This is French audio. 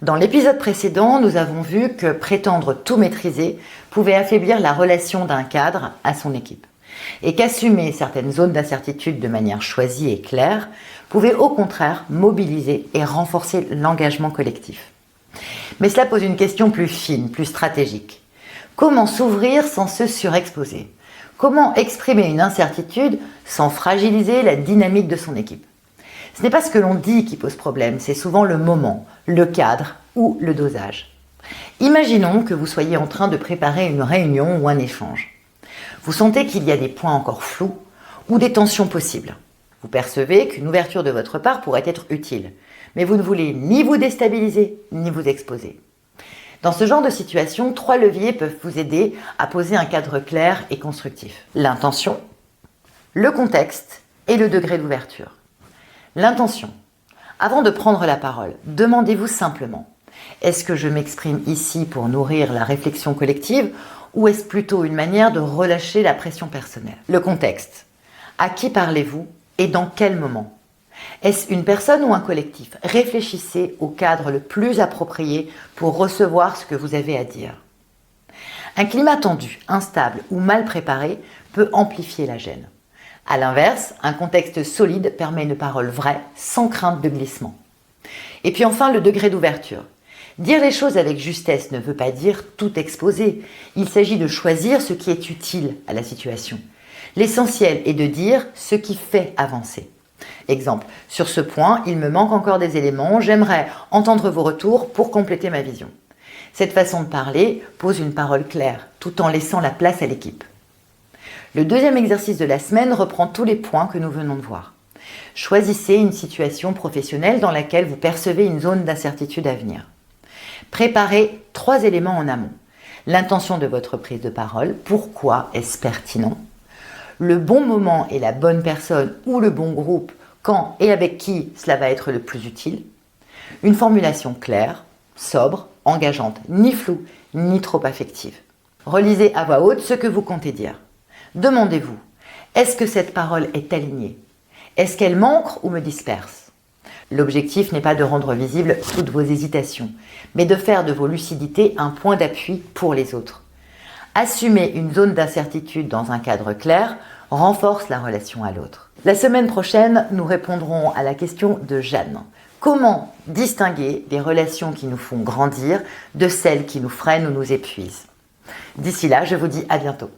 Dans l'épisode précédent, nous avons vu que prétendre tout maîtriser pouvait affaiblir la relation d'un cadre à son équipe et qu'assumer certaines zones d'incertitude de manière choisie et claire pouvait au contraire mobiliser et renforcer l'engagement collectif. Mais cela pose une question plus fine, plus stratégique. Comment s'ouvrir sans se surexposer? Comment exprimer une incertitude sans fragiliser la dynamique de son équipe? Ce n'est pas ce que l'on dit qui pose problème, c'est souvent le moment, le cadre ou le dosage. Imaginons que vous soyez en train de préparer une réunion ou un échange. Vous sentez qu'il y a des points encore flous ou des tensions possibles. Vous percevez qu'une ouverture de votre part pourrait être utile, mais vous ne voulez ni vous déstabiliser ni vous exposer. Dans ce genre de situation, 3 leviers peuvent vous aider à poser un cadre clair et constructif. L'intention, le contexte et le degré d'ouverture. L'intention. Avant de prendre la parole, demandez-vous simplement: est-ce que je m'exprime ici pour nourrir la réflexion collective ou est-ce plutôt une manière de relâcher la pression personnelle? Le contexte. À qui parlez-vous et dans quel moment? Est-ce une personne ou un collectif? Réfléchissez au cadre le plus approprié pour recevoir ce que vous avez à dire. Un climat tendu, instable ou mal préparé peut amplifier la gêne. A l'inverse, un contexte solide permet une parole vraie, sans crainte de glissement. Et puis enfin, le degré d'ouverture. Dire les choses avec justesse ne veut pas dire tout exposer. Il s'agit de choisir ce qui est utile à la situation. L'essentiel est de dire ce qui fait avancer. Exemple, sur ce point, il me manque encore des éléments, j'aimerais entendre vos retours pour compléter ma vision. Cette façon de parler pose une parole claire, tout en laissant la place à l'équipe. Le deuxième exercice de la semaine reprend tous les points que nous venons de voir. Choisissez une situation professionnelle dans laquelle vous percevez une zone d'incertitude à venir. Préparez 3 éléments en amont. L'intention de votre prise de parole, pourquoi est-ce pertinent? Le bon moment et la bonne personne ou le bon groupe, quand et avec qui cela va être le plus utile. Une formulation claire, sobre, engageante, ni floue, ni trop affective. Relisez à voix haute ce que vous comptez dire. Demandez-vous, est-ce que cette parole est alignée? Est-ce qu'elle manque ou me disperse? L'objectif n'est pas de rendre visibles toutes vos hésitations, mais de faire de vos lucidités un point d'appui pour les autres. Assumer une zone d'incertitude dans un cadre clair renforce la relation à l'autre. La semaine prochaine, nous répondrons à la question de Jeanne. Comment distinguer des relations qui nous font grandir de celles qui nous freinent ou nous épuisent? D'ici là, je vous dis à bientôt.